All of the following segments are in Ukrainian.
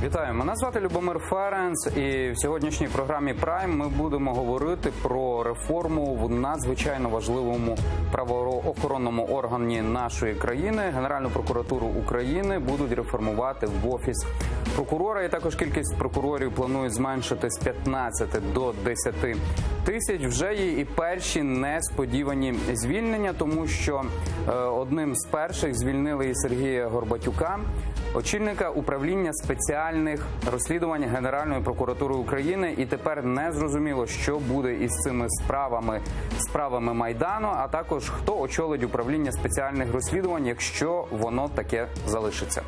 Вітаю, мене звати Любомир Ференц, і в сьогоднішній програмі «Прайм» ми будемо говорити про реформу в надзвичайно важливому правоохоронному органі нашої країни. Генеральну прокуратуру України будуть реформувати в Офіс прокурора, і також кількість прокурорів планують зменшити з 15 до 10 тисяч. Вже є і перші несподівані звільнення, тому що одним з перших звільнили і Сергія Горбатюка, очільника управління спеціальних розслідувань Генеральної прокуратури України. І тепер не зрозуміло, що буде із цими справами Майдану, а також хто очолить управління спеціальних розслідувань, якщо воно таке залишиться.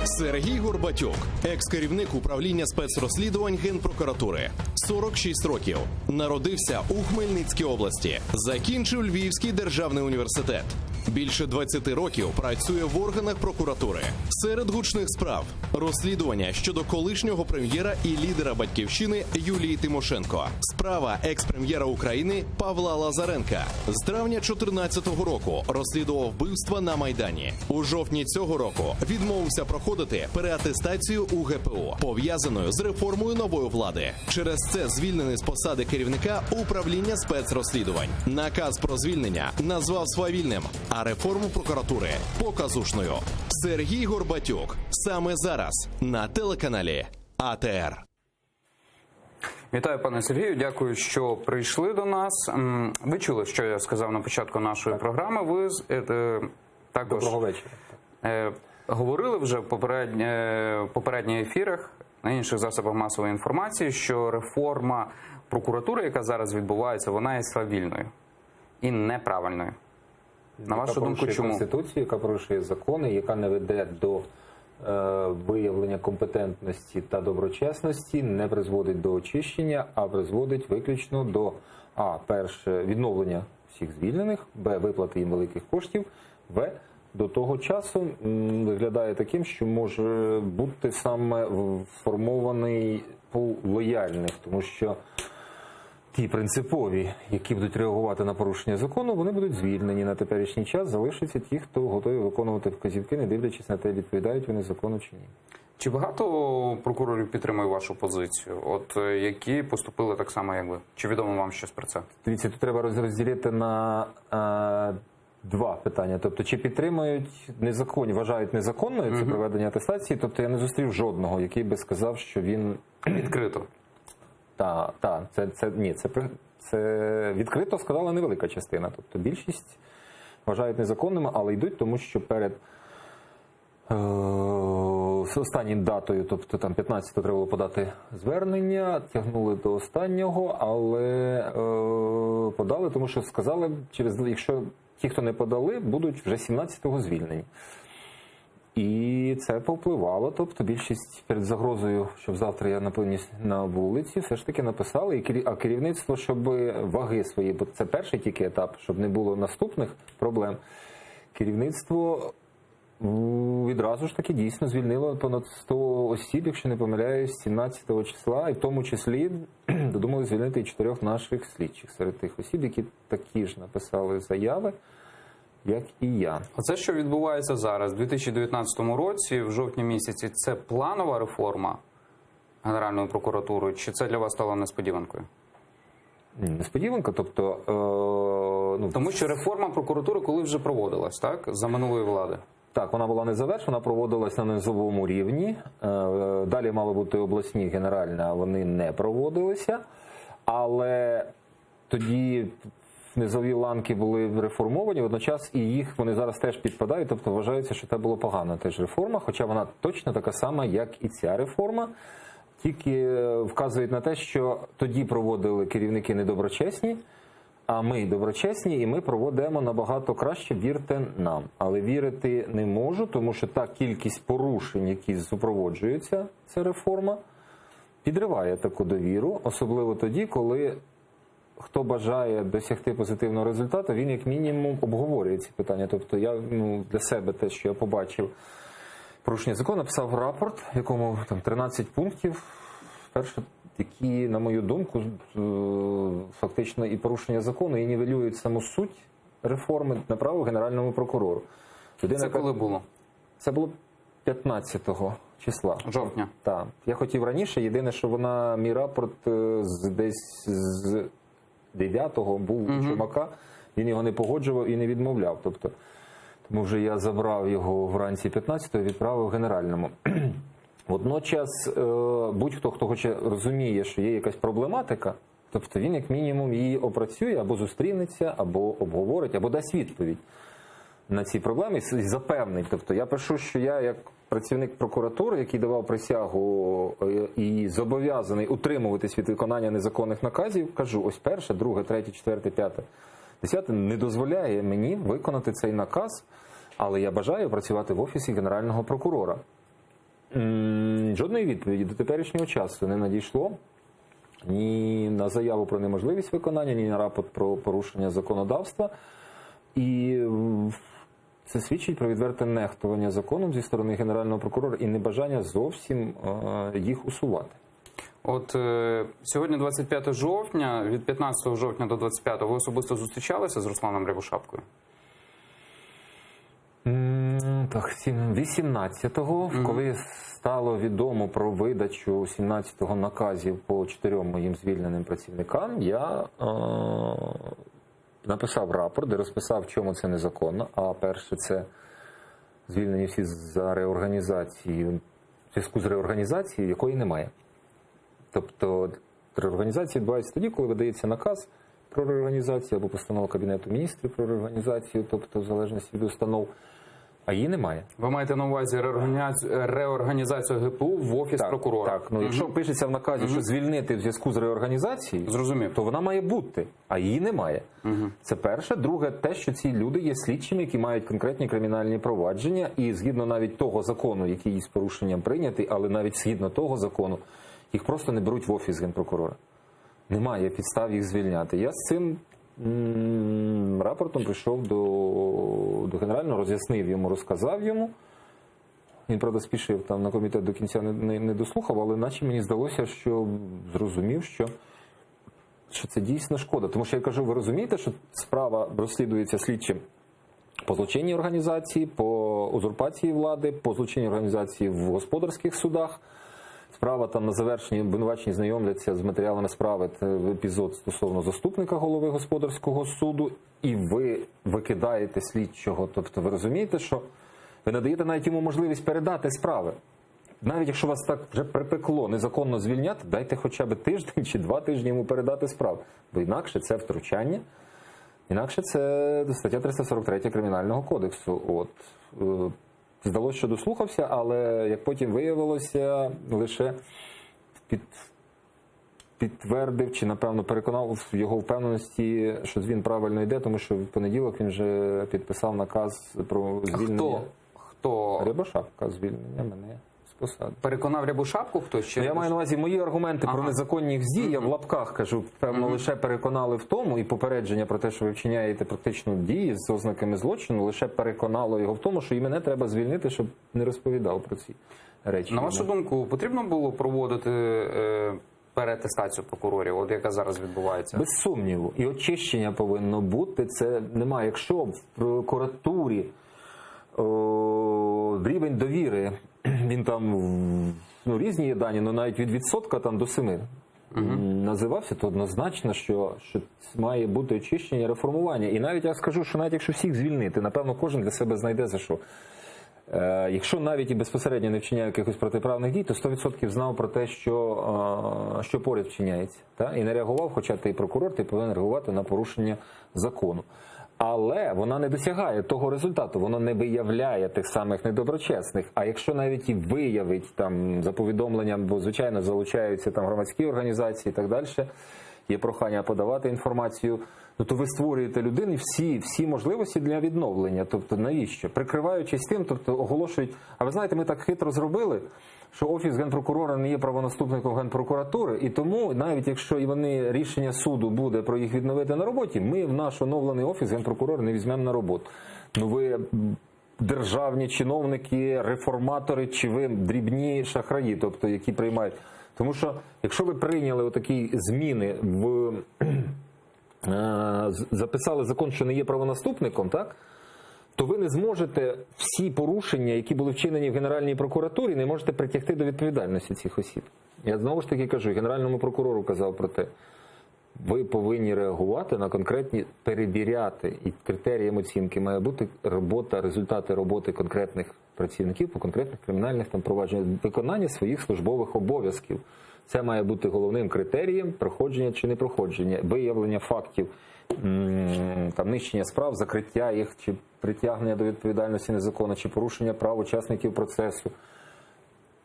Сергій Горбатюк, екс-керівник управління спецрозслідувань Генпрокуратури. 46 років. Народився у Хмельницькій області. Закінчив Львівський державний університет. Більше 20 років працює в органах прокуратури. Серед гучних справ – розслідування щодо колишнього прем'єра і лідера «Батьківщини» Юлії Тимошенко. Справа екс-прем'єра України Павла Лазаренка. З травня 2014 року розслідував вбивства на Майдані. У жовтні цього року відмовився проходити переатестацію у ГПУ, пов'язаною з реформою нової влади. Через це звільнений з посади керівника управління спецрозслідувань. Наказ про звільнення назвав свавільним, а реформу прокуратури – показушною. Сергій Горбатюк. Саме зараз на телеканалі АТР. Вітаю, пане Сергію. Дякую, що прийшли до нас. Ви чули, що я сказав на початку нашої програми. Ви також Доброго вечора. Говорили вже в попередніх ефірах, на інших засобах масової інформації, що реформа прокуратури, яка зараз відбувається, вона є свавільною і неправильною. На вашу думку, чому? Конституцію, яка порушує закони, яка не веде до виявлення компетентності та доброчесності, не призводить до очищення, а призводить виключно до перше, відновлення всіх звільнених, б, виплати їм великих коштів, в, до того часу виглядає таким, що може бути саме формований пул лояльних, тому що ті принципові, які будуть реагувати на порушення закону, вони будуть звільнені. На теперішній час залишаться ті, хто готові виконувати вказівки, не дивлячись на те, відповідають вони закону чи ні. Чи багато прокурорів підтримує вашу позицію, які поступили так само, як ви? Чи відомо вам щось про це? Дивіться, тут треба розділити на два питання. Тобто, чи підтримують незаконні, вважають незаконною це проведення атестації, тобто я не зустрів жодного, який би сказав, що він Відкрито. Це відкрито сказала невелика частина. Тобто більшість вважають незаконними, але йдуть, тому що перед останнім датою, тобто там 15-го треба було подати звернення, тягнули до останнього, але подали, тому що сказали, якщо ті, хто не подали, будуть вже 17-го звільнені. І це повпливало, тобто більшість перед загрозою, щоб завтра я напинюсь на вулиці, все ж таки написали, а керівництво, щоб ваги свої, бо це перший тільки етап, щоб не було наступних проблем, керівництво відразу ж таки дійсно звільнило понад 100 осіб, якщо не помиляюсь, 17 числа, і в тому числі додумали звільнити і 4 наших слідчих серед тих осіб, які такі ж написали заяви, як і я. Оце, що відбувається зараз, в 2019 році, в жовтні місяці, це планова реформа Генеральної прокуратури, чи це для вас стало несподіванкою? Несподіванка, тобто... Тому що реформа прокуратури коли вже проводилась, так? За минулої влади. Так, вона була не завершена, проводилась на низовому рівні. Далі мали бути обласні, генеральні, а вони не проводилися. Але тоді низові ланки були реформовані, водночас і їх вони зараз теж підпадають, тобто вважається, що це була погана теж реформа, хоча вона точно така сама, як і ця реформа, тільки вказують на те, що тоді проводили керівники недоброчесні, а ми доброчесні, і ми проводимо набагато краще, вірте нам. Але вірити не можу, тому що та кількість порушень, які супроводжуються, ця реформа, підриває таку довіру, особливо тоді, коли хто бажає досягти позитивного результату, він як мінімум обговорює ці питання. Тобто я для себе те, що я побачив порушення закону, написав рапорт, в якому там 13 пунктів, перше, які, на мою думку, фактично і порушення закону, і нівелюють саму суть реформи, направив Генеральному прокурору. Це коли було? Це було 15 числа. Жовтня. Так. Я хотів раніше, єдине, що вона, мій рапорт десь з 9-го був у Чумака, він його не погоджував і не відмовляв. Тобто, тому вже я забрав його вранці 15-го і відправив Генеральному. Водночас, будь-хто, хто хоче розуміє, що є якась проблематика, тобто він як мінімум її опрацює, або зустрінеться, або обговорить, або дасть відповідь на ці проблеми і запевнить. Тобто я пишу, що я як працівник прокуратури, який давав присягу і зобов'язаний утримуватись від виконання незаконних наказів, кажу, ось перше, друге, третє, четверте, п'яте, десяте не дозволяє мені виконати цей наказ, але я бажаю працювати в Офісі Генерального прокурора. Жодної відповіді до теперішнього часу не надійшло ні на заяву про неможливість виконання, ні на рапорт про порушення законодавства. І це свідчить про відверте нехтування законом зі сторони Генерального прокурора і небажання зовсім їх усувати. От сьогодні 25 жовтня, від 15 жовтня до 25 ви особисто зустрічалися з Русланом Рябошапкою? Так, 18-го, коли стало відомо про видачу 17-го наказів по 4 моїм звільненим працівникам, я написав рапорт, де розписав, в чому це незаконно. А перше, це звільнені всі за реорганізацію, в зв'язку з реорганізацією, якої немає. Тобто реорганізація відбувається тоді, коли видається наказ про реорганізацію або постанова Кабінету міністрів про реорганізацію, тобто в залежності від установ, а її немає. Ви маєте на увазі реорганізацію ГПУ в Офіс прокурора? Так, ну якщо пишеться в наказі, що звільнити в зв'язку з реорганізацією, Зрозумів. то вона має бути, а її немає. Це перше. Друге, те, що ці люди є слідчими, які мають конкретні кримінальні провадження, і згідно навіть того закону, який з порушенням прийнятий, але навіть згідно того закону, їх просто не беруть в Офіс Генпрокурора. Немає підстав їх звільняти. Я з цим рапортом прийшов до Генерального, роз'яснив йому, розказав йому. Він, правда, спішив там на комітет до кінця не дослухав, але наче мені здалося, що зрозумів, що це дійсно шкода. Тому що я кажу, ви розумієте, що справа розслідується слідчим по злочинній організації, по узурпації влади, по злочинній організації в господарських судах. Справа там на завершенні обвинувачені знайомляться з матеріалами справи, епізод стосовно заступника голови господарського суду, і ви викидаєте слідчого. Тобто ви розумієте, що ви надаєте навіть йому можливість передати справи. Навіть якщо вас так вже припекло незаконно звільняти, дайте хоча б тиждень чи 2 тижні йому передати справу. Бо інакше це втручання, інакше це стаття 343 Кримінального кодексу. От. Здалося, що дослухався, але, як потім виявилося, лише підтвердив чи, напевно, переконав його впевненості, що він правильно йде, тому що в понеділок він вже підписав наказ про звільнення. Хто? Рябошапка, звільнення мене з посади. Переконав Рябошапку хтось? Чи Я маю на увазі, мої аргументи про незаконні їх дії, я в лапках кажу, певно, лише переконали в тому, і попередження про те, що ви вчиняєте практично дії з ознаками злочину, лише переконало його в тому, що і мене треба звільнити, щоб не розповідав про ці речі. На вашу думку, потрібно було проводити переатестацію прокурорів, от яка зараз відбувається? Без сумніву. І очищення повинно бути. Це немає. Якщо в прокуратурі рівень довіри, він там, різні є дані, але навіть від відсотка там до 7 називався, то однозначно, що має бути очищення, реформування. І навіть я скажу, що навіть якщо всіх звільнити, напевно, кожен для себе знайде за що. Якщо навіть і безпосередньо не вчиняє якихось протиправних дій, то 100% знав про те, що поряд вчиняється. І не реагував, хоча ти прокурор, ти повинен реагувати на порушення закону. Але вона не досягає того результату, воно не виявляє тих самих недоброчесних. А якщо навіть і виявить там за повідомленням, бо звичайно залучаються там громадські організації і так далі, є прохання подавати інформацію, то ви створюєте людині всі можливості для відновлення. Тобто навіщо? Прикриваючись тим, тобто оголошують, а ви знаєте, ми так хитро зробили, що Офіс Генпрокурора не є правонаступником Генпрокуратури, і тому навіть якщо і вони рішення суду буде про їх відновити на роботі, ми в наш оновлений Офіс Генпрокурора не візьмемо на роботу. Ну ви державні чиновники, реформатори, чи ви дрібні шахраї, тобто які приймають. Тому що якщо ви прийняли отакі зміни записали закон, що не є правонаступником, так? то ви не зможете всі порушення, які були вчинені в Генеральній прокуратурі, не можете притягти до відповідальності цих осіб. Я знову ж таки кажу, Генеральному прокурору казав про те, ви повинні реагувати на конкретні, перевіряти, і критерієм оцінки має бути робота, результати роботи конкретних працівників по конкретних кримінальних провадженнях, виконання своїх службових обов'язків. Це має бути головним критерієм проходження чи не проходження, виявлення фактів, нищення справ, закриття їх, чи притягнення до відповідальності незаконно, чи порушення прав учасників процесу.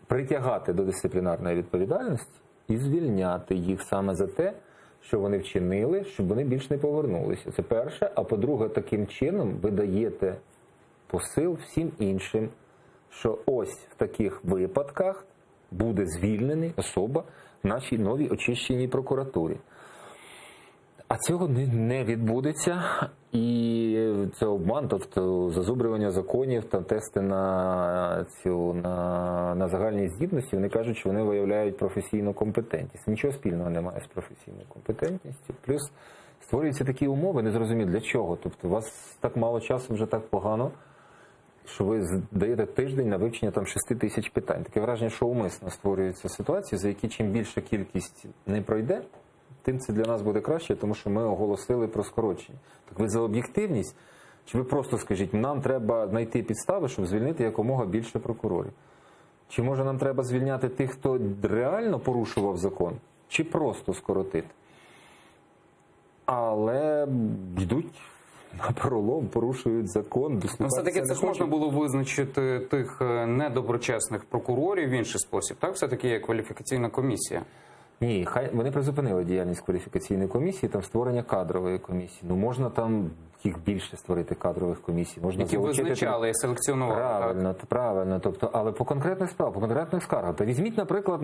Притягати до дисциплінарної відповідальності і звільняти їх саме за те, що вони вчинили, щоб вони більш не повернулися. Це перше. А по-друге, таким чином ви даєте посил всім іншим, що ось в таких випадках буде звільнений особа в нашій новій очищеній прокуратурі. А цього не відбудеться, і це обман, тобто зазубрювання законів та тести на загальні здібності, вони кажуть, що вони виявляють професійну компетентність. Нічого спільного немає з професійною компетентністю. Плюс створюються такі умови, незрозуміло для чого. Тобто у вас так мало часу, вже так погано, що ви даєте тиждень на вивчення 6 тисяч питань. Таке враження, що умисно створюються ситуації, за які чим більша кількість не пройде, тим це для нас буде краще, тому що ми оголосили про скорочення. Так ви за об'єктивність? Чи ви просто скажіть, нам треба знайти підстави, щоб звільнити якомога більше прокурорів? Чи може нам треба звільняти тих, хто реально порушував закон? Чи просто скоротити? Але йдуть на пролом, порушують закон. Все-таки це ж можна було визначити тих недоброчесних прокурорів в інший спосіб, так? Все-таки є кваліфікаційна комісія. Ні, вони призупинили діяльність кваліфікаційної комісії, там створення кадрової комісії. Ну можна там їх більше створити кадрових комісій. Можна які визначали і селекціонували. Правильно. Тобто, але по конкретних справах, по конкретних скаргах. Та візьміть, наприклад,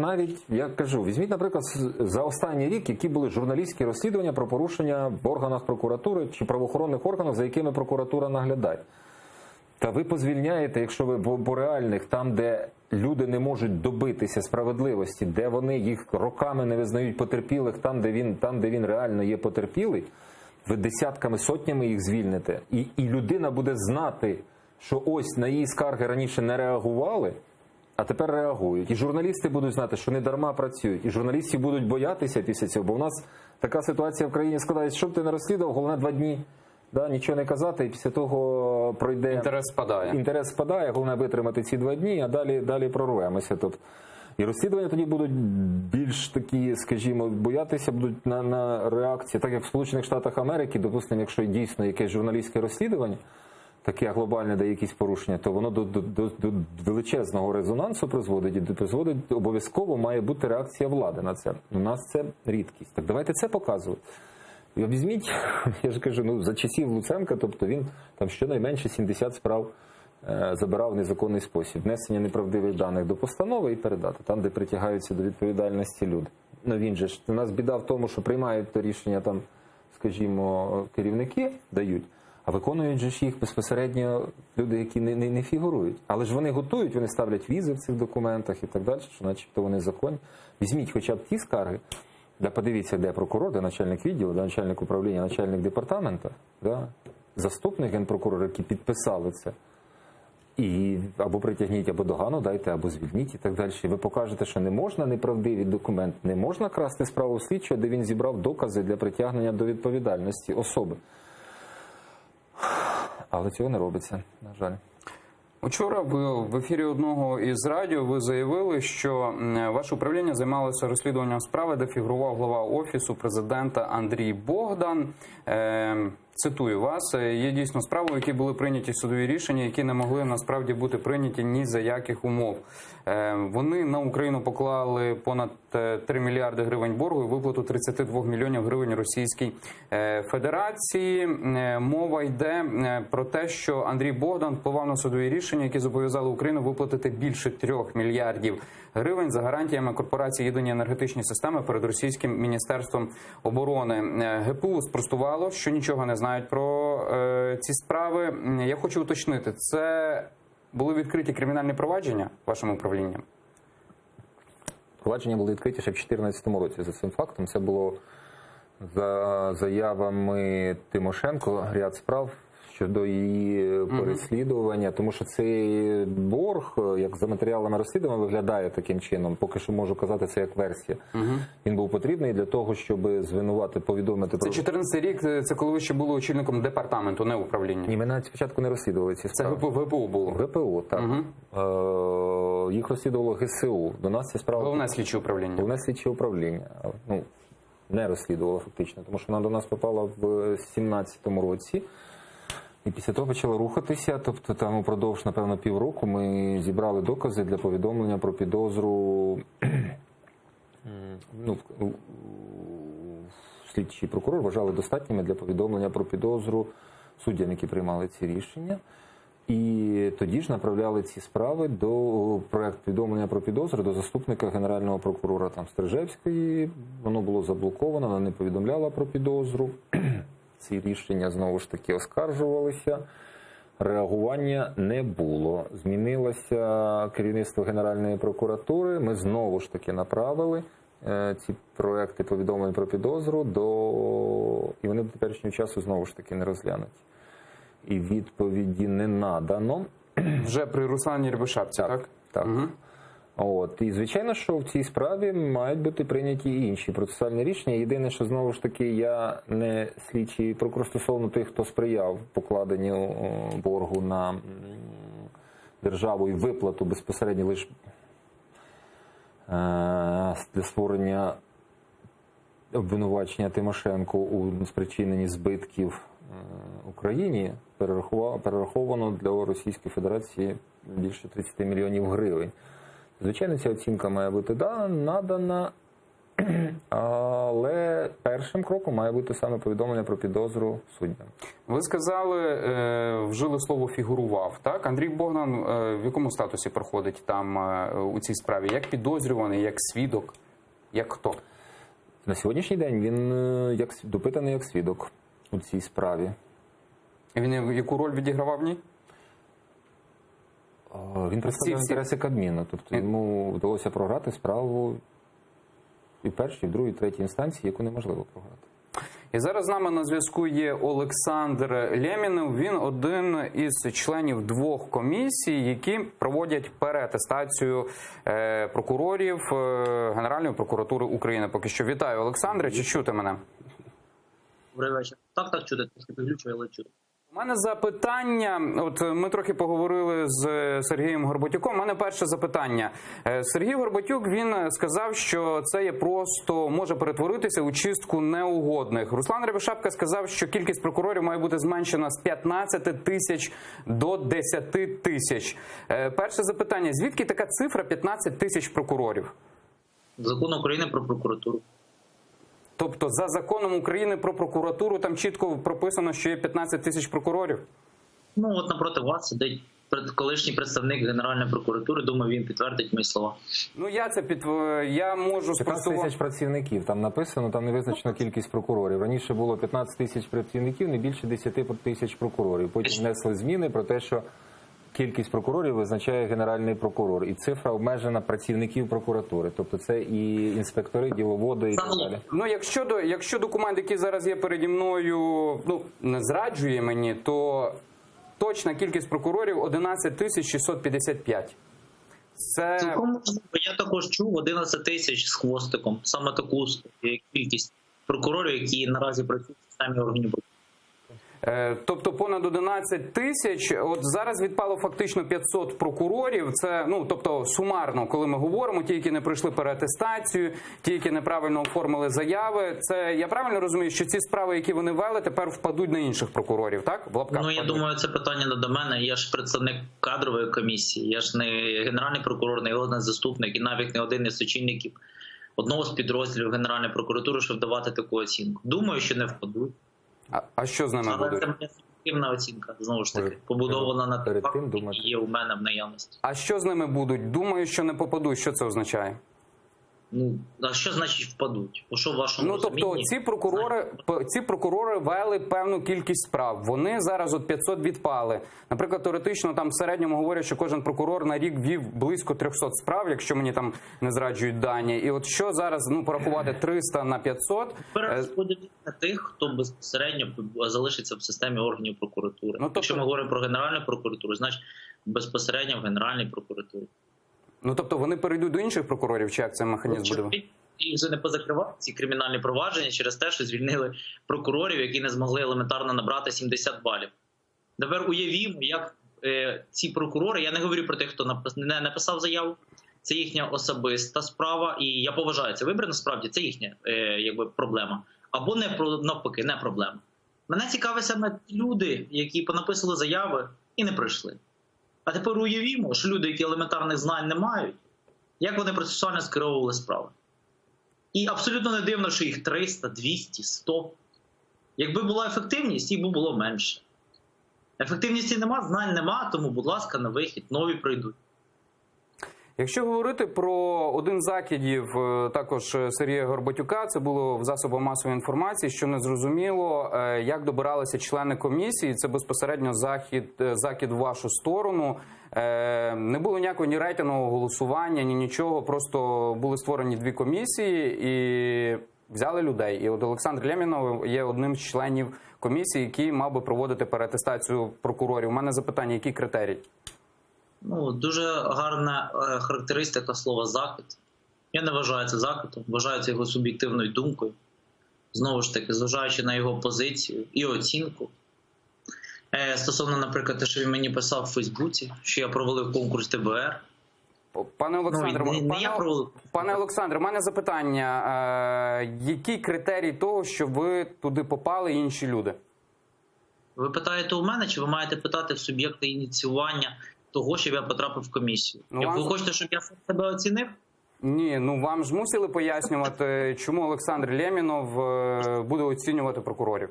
візьміть, наприклад, за останній рік, які були журналістські розслідування про порушення в органах прокуратури чи правоохоронних органах, за якими прокуратура наглядає. Та ви позвільняєте, якщо ви по реальних, там, де люди не можуть добитися справедливості, де вони їх роками не визнають потерпілих, там, де він реально є потерпілий, ви десятками, сотнями їх звільните. І людина буде знати, що ось на її скарги раніше не реагували, а тепер реагують. І журналісти будуть знати, що не дарма працюють. І журналістів будуть боятися після цього, бо в нас така ситуація в країні складається, що б ти не розслідував, головне 2 дні. Нічого не казати, і після того пройде... Інтерес спадає, головне витримати ці 2 дні, а далі прорвемося. Тобто, і розслідування тоді будуть більш такі, скажімо, боятися будуть на реакції. Так як в Сполучених Штатах Америки, допустимо, якщо дійсно якесь журналістське розслідування, таке глобальне, де якісь порушення, то воно до величезного резонансу призводить, і призводить, обов'язково має бути реакція влади на це. У нас це рідкість. Так давайте це показувати. Візьміть, я ж кажу, за часів Луценка, тобто він там щонайменше 70 справ забирав в незаконний спосіб. Внесення неправдивих даних до постанови і передати, там, де притягаються до відповідальності люди. Він же ж, у нас біда в тому, що приймають то рішення там, скажімо, керівники дають, а виконують же ж їх безпосередньо люди, які не фігурують. Але ж вони готують, вони ставлять візи в цих документах і так далі, що начебто вони законні. Візьміть хоча б ті скарги, подивіться, де прокурор, де начальник відділу, де начальник управління, начальник департаменту, заступник генпрокурора, які підписали це. І або притягніть, або догану дайте, або звільніть і так далі. І ви покажете, що не можна неправдиві документи, не можна красти справу слідчого, де він зібрав докази для притягнення до відповідальності особи. Але цього не робиться, на жаль. Учора в ефірі одного із радіо ви заявили, що ваше управління займалося розслідуванням справи, де фігурував глава Офісу президента Андрій Богдан. Цитую вас, є дійсно справи, які були прийняті судові рішення, які не могли насправді бути прийняті ні за яких умов. Вони на Україну поклали понад 3 мільярди гривень боргу і виплату 32 мільйонів гривень Російській Федерації. Мова йде про те, що Андрій Богдан впливав на судові рішення, які зобов'язали Україну виплатити більше 3 мільярдів гривень за гарантіями корпорації «Єдині енергетичні системи» перед Російським Міністерством оборони. ГПУ спростувало, що нічого не знають про ці справи. Я хочу уточнити, це були відкриті кримінальні провадження вашим управлінням? Провадження були відкриті ще в 2014 році за цим фактом. Це було за заявами Тимошенко, ряд справ щодо її переслідування, тому що цей борг, як за матеріалами розслідування, виглядає таким чином. Поки що можу казати, це як версія. Він був потрібний для того, щоб повідомити Це 14 рік, це коли ви ще були очільником департаменту, не управління. Ні, ми навіть спочатку не розслідували ці Це справи. ВПУ було. ВПУ, так. Їх розслідувало ГСУ. До нас ця справа... Головне слідче управління. Головне слідче управління. Ну, не розслідувало фактично, тому що вона до нас попала в 2017 році. І після того почала рухатися, тобто там упродовж, напевно, півроку ми зібрали докази для повідомлення про підозру. Ну, слідчий прокурор вважали достатніми для повідомлення про підозру суддям, які приймали ці рішення. І тоді ж направляли ці справи до проекту повідомлення про підозру до заступника генерального прокурора там Стрижевської. Воно було заблоковано, вона не повідомляла про підозру. Ці рішення знову ж таки оскаржувалися. Реагування не було. Змінилося керівництво Генеральної прокуратури. Ми знову ж таки направили ці проекти повідомлень про підозру і вони до теперішнього часу знову ж таки не розглянуті. І відповіді не надано. Вже при Руслані Рябошапці, так? Так. От. І звичайно, що в цій справі мають бути прийняті і інші процесуальні рішення. Єдине, що знову ж таки я не слідчий прокурор стосовно тих, хто сприяв покладенню боргу на державу і виплату безпосередньо лише для створення обвинувачення Тимошенко у спричиненні збитків Україні перераховано для Російської Федерації більше 30 мільйонів гривень. Звичайно, ця оцінка має бути надана, але першим кроком має бути саме повідомлення про підозру суддям. Ви сказали, вжили слово «фігурував», так? Андрій Богдан в якому статусі проходить там у цій справі? Як підозрюваний, як свідок, як хто? На сьогоднішній день він допитаний як свідок у цій справі. Він яку роль відігравав в ній? Він представляв інтереси Кабміну, тобто йому вдалося програти справу і в першій, і в другій, і в третій інстанції, яку неможливо програти. І зараз з нами на зв'язку є Олександр Лємінов. Він один із членів двох комісій, які проводять переатестацію прокурорів Генеральної прокуратури України. Поки що вітаю, Олександре. Чи чути мене? Добрий вечір. Так, чути. Трошки підключую, але чути. У мене запитання, от ми трохи поговорили з Сергієм Горбатюком. У мене перше запитання. Сергій Горбатюк, він сказав, що це є просто, може перетворитися у чистку неугодних. Руслан Рябошапка сказав, що кількість прокурорів має бути зменшена з 15 тисяч до 10 тисяч. Перше запитання, звідки така цифра 15 тисяч прокурорів? Закон України про прокуратуру. Тобто за законом України про прокуратуру там чітко прописано, що є 15 тисяч прокурорів? Ну, от напроти вас сидить колишній представник Генеральної прокуратури. Думаю, він підтвердить мої слова. Ну, я можу 15 тисяч працівників, там написано, там не визначена кількість прокурорів. Раніше було 15 тисяч працівників, не більше 10 тисяч прокурорів. Потім внесли зміни про те, що кількість прокурорів визначає Генеральний прокурор. І цифра обмежена працівників прокуратури. Тобто це і інспектори, діловоди і так далі. Ну, якщо документ, який зараз є переді мною, не зраджує мені, то точна кількість прокурорів 11 тисяч 655. Це... Цілком, я також чув 11 тисяч з хвостиком. Саме таку кількість прокурорів, які наразі працюють в системі органів прокуратури. Тобто понад 11 тисяч, от зараз відпало фактично 500 прокурорів, це, тобто сумарно, коли ми говоримо, ті, які не пройшли переатестацію, ті, які неправильно оформили заяви, це, я правильно розумію, що ці справи, які вони вели, тепер впадуть на інших прокурорів, так? В лапках я думаю, це питання не до мене, я ж представник кадрової комісії, я ж не генеральний прокурор, не його заступник і навіть не один із очільників одного з підрозділів Генеральної прокуратури, щоб давати таку оцінку. Думаю, що не впадуть. А що з ними буде? Але це моя суб'єктивна оцінка, знову ж таки, побудована на тих фактах, які є у мене в наявності. А що з ними будуть? Думаю, що не попадуть. Що це означає? Ну, а що значить впадуть? Бо що в вашому Ну, тобто розумінні? ці прокурори вели певну кількість справ. Вони зараз от 500 відпали. Наприклад, теоретично там в середньому говорять, що кожен прокурор на рік вів близько 300 справ, якщо мені там не зраджують дані. І от що зараз, порахувати 300 на 500? Переходять на тих, хто безпосередньо залишиться в системі органів прокуратури. Тобто... Якщо ми говоримо про Генеральну прокуратуру, значить безпосередньо в Генеральній прокуратурі. Ну, тобто вони перейдуть до інших прокурорів, чи як цей механізм буде? І вже не позакривають ці кримінальні провадження через те, що звільнили прокурорів, які не змогли елементарно набрати 70 балів. Тепер уявімо, як ці прокурори, я не говорю про тих, хто не написав заяву, це їхня особиста справа, і я поважаю це вибір, насправді це їхня проблема. Або навпаки, не проблема. Мене цікавить саме люди, які понаписали заяви і не прийшли. А тепер уявімо, що люди, які елементарних знань не мають, як вони процесуально скеровували справи. І абсолютно не дивно, що їх 300, 200, 100. Якби була ефективність, їх би було менше. Ефективності нема, знань нема, тому, будь ласка, на вихід, нові прийдуть. Якщо говорити про один з закидів також Сергія Горбатюка, це було в засобах масової інформації, що не зрозуміло, як добиралися члени комісії, це безпосередньо закид в вашу сторону. Не було ніякого ні рейтингового голосування, ні нічого, просто були створені дві комісії і взяли людей. І от Олександр Лємінов є одним з членів комісії, який мав би проводити переатестацію прокурорів. У мене запитання, які критерії? Дуже гарна характеристика слова «закид». Я не вважаю це закидом, вважаю це його суб'єктивною думкою. Знову ж таки, зважаючи на його позицію і оцінку. Стосовно, наприклад, те, що він мені писав в Фейсбуці, що я провалив конкурс ДБР. Пане Олександре, у мене запитання. Які критерії того, що ви туди попали і інші люди? Ви питаєте у мене, чи ви маєте питати в суб'єкта ініціювання того, щоб я потрапив в комісію? Ви хочете, щоб я себе оцінив? Ні, вам ж мусили пояснювати, чому Олександр Лємінов буде оцінювати прокурорів.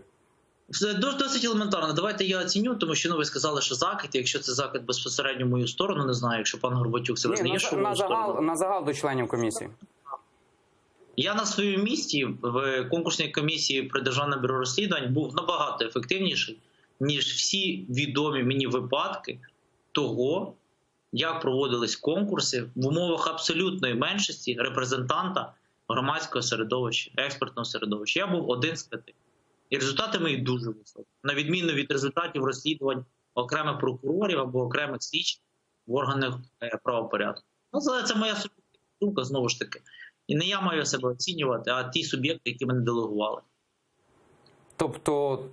Це досить елементарно. Давайте я оціню, тому що ви сказали, що закид, якщо це закид безпосередньо в мою сторону, не знаю, якщо пан Горбатюк це визнає, що на загал до членів комісії. Я на своєму місці в конкурсній комісії при Державному бюро розслідувань був набагато ефективніший, ніж всі відомі мені випадки того, як проводились конкурси в умовах абсолютної меншості репрезентанта громадського середовища, експертного середовища. Я був один з 5. І результати мої дуже високі. На відміну від результатів розслідувань окремих прокурорів або окремих слідчих в органах правопорядку. Це моя суб'єктивна думка, знову ж таки. І не я маю себе оцінювати, а ті суб'єкти, які мене делегували. Тобто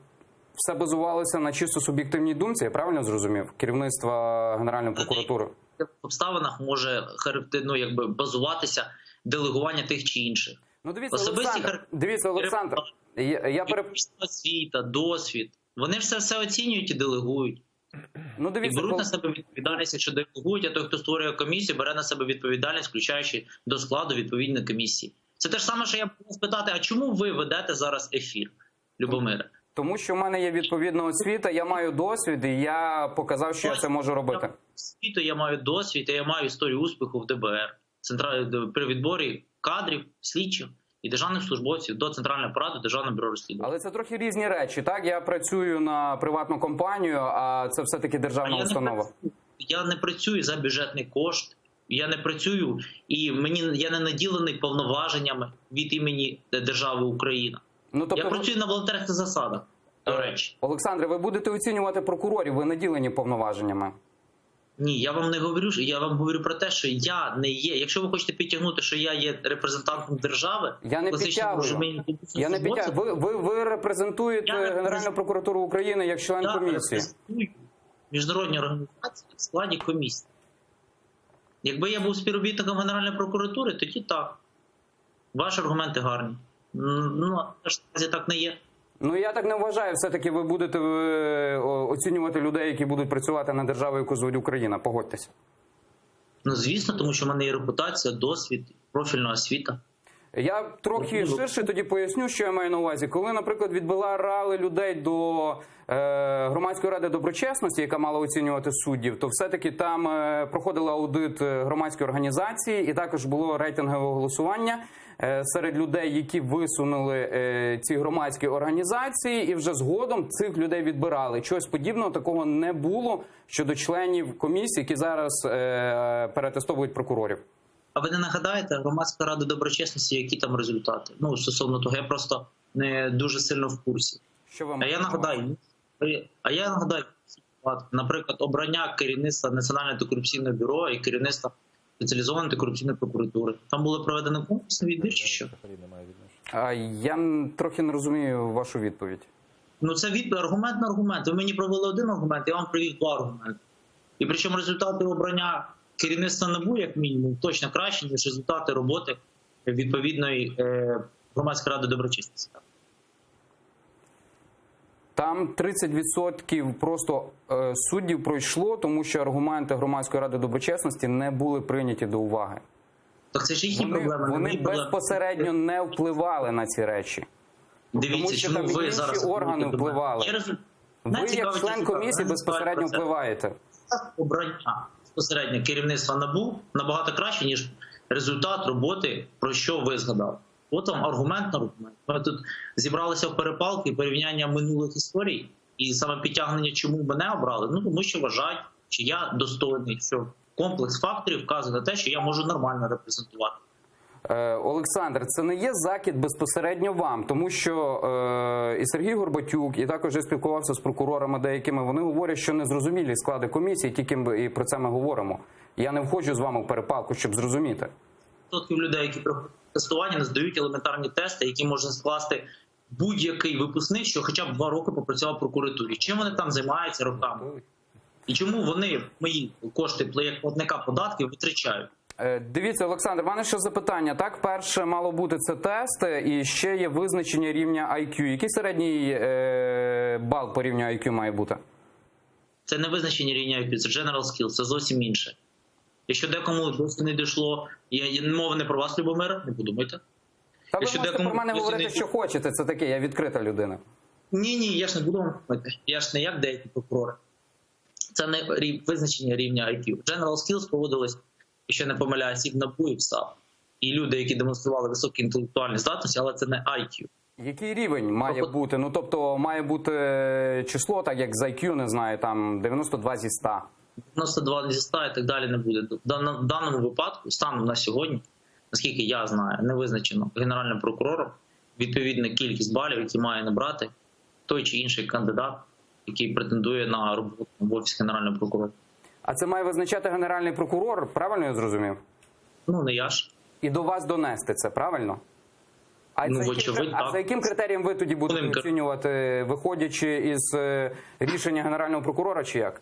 все базувалося на чисто суб'єктивній думці, я правильно зрозумів? Керівництва Генеральної прокуратури? В обставинах може базуватися делегування тих чи інших. Дивіться, Олександр, освіта, досвід. Вони все оцінюють і делегують. І беруть на себе відповідальність, якщо делегують, а той, хто створює комісію, бере на себе відповідальність, включаючи до складу відповідної комісії. Це те ж саме, що я буду спитати, а чому ви ведете зараз ефір, Любомире? Тому що в мене є відповідна освіта, я маю досвід, і я показав, що я це можу робити. Освіту, я маю досвід, і я маю історію успіху в ДБР. При відборі кадрів, слідчих і державних службовців до Центрального апарату Державного бюро розслідувань. Але це трохи різні речі, так? Я працюю на приватну компанію, а це все-таки державна установа. Я не працюю за бюджетний кошт, я не працюю, і я не наділений повноваженнями від імені держави Україна. Я працюю на волонтерських засадах, до речі. Олександре, ви будете оцінювати прокурорів, ви наділені повноваженнями. Ні, я вам не говорю, я вам говорю про те, що я не є. Якщо ви хочете підтягнути, що я є репрезентантом держави, я не підтягую. Ви репрезентуєте Генеральну прокуратуру України як член комісії. Я репрезентую міжнародні організації в складі комісії. Якби я був співробітником Генеральної прокуратури, тоді так. Ваші аргументи гарні. Наразі так не є. Я так не вважаю. Все-таки ви будете оцінювати людей, які будуть працювати на державу, яку звуть Україна. Погодьтеся. Звісно, тому що в мене є репутація, досвід, профільна освіта. Я трохи ширше тоді поясню, що я маю на увазі. Коли, наприклад, відбирали людей до Громадської ради доброчесності, яка мала оцінювати суддів, то все-таки там проходили аудит громадської організації і також було рейтингове голосування серед людей, які висунули ці громадські організації, і вже згодом цих людей відбирали. Чогось подібного такого не було щодо членів комісії, які зараз переатестовують прокурорів. А ви не нагадаєте Громадська рада доброчесності, які там результати? Ну, стосовно того, я просто не дуже сильно в курсі. Що ви А я нагадаю, наприклад, обрання керівництва Національного антикорупційного бюро і керівництва спеціалізованої антикорупційної прокуратури. Там було проведено комплексний відбір чи що? Я трохи не розумію вашу відповідь. Ну, це аргумент на аргумент. Ви мені провели один аргумент, я вам привів два аргументи. І причому результати обрання керівництва НАБУ, як мінімум, точно краще, ніж результати роботи відповідної Громадської ради доброчесності. Там 30% просто суддів пройшло, тому що аргументи Громадської ради доброчесності не були прийняті до уваги. Так це ж їхні проблеми. Вони безпосередньо не впливали на ці речі. Дивіться, тому що чому там ви інші зараз органи впливали. Ви, як член комісії, безпосередньо впливаєте. Обрання безпосередньо керівництва НАБУ набагато краще, ніж результат роботи, про що ви згадали. От вам аргумент на аргумент. Ми тут зібралися в перепалки і порівняння минулих історій, і саме підтягнення, чому мене обрали, ну тому що вважають, що я достойний, що комплекс факторів вказує на те, що я можу нормально репрезентувати. Олександр, це не є закид безпосередньо вам, тому що і Сергій Горбатюк, і також я спілкувався з прокурорами деякими, вони говорять, що незрозумілі склади комісії, тільки і про це ми говоримо. Я не входжу з вами в перепалку, щоб зрозуміти. Людей, які проходять тестування, не здають елементарні тести, які можна скласти будь-який випускник, що хоча б 2 роки попрацював в прокуратурі. Чим вони там займаються роками? І чому вони мої кошти як платника податків витрачають? Дивіться, Олександр, в мене ще запитання. Так, перше мало бути це тест, і ще є визначення рівня IQ. Який середній бал по рівню IQ має бути? Це не визначення рівня IQ, це General Skills, це зовсім інше. Якщо декому досі не дійшло, мова не про вас, Любомир, не подумайте. Та ви можете про мене говорити, що хочете, це таке, я відкрита людина. Ні, я ж не буду вам говорити. Я ж не як деякі прокурори. Це не визначення рівня IQ. General Skills проводились, якщо не помиляюсь, і в НАБУ, і в САП. І люди, які демонстрували високі інтелектуальні здатності, але це не IQ. Який рівень має бути? Ну, тобто, має бути число, так як з IQ, не знаю, там 92 зі 100. 92 зі 100 і так далі не буде. В даному випадку, станом на сьогодні, наскільки я знаю, не визначено Генеральним прокурором відповідна кількість балів, які має набрати той чи інший кандидат, який претендує на роботу в Офісі Генерального прокурора. А це має визначати Генеральний прокурор, правильно я зрозумів? Ну, не я ж. І до вас донести це, правильно? А за яким критерієм ви тоді будете оцінювати, виходячи із рішення Генерального прокурора, чи як?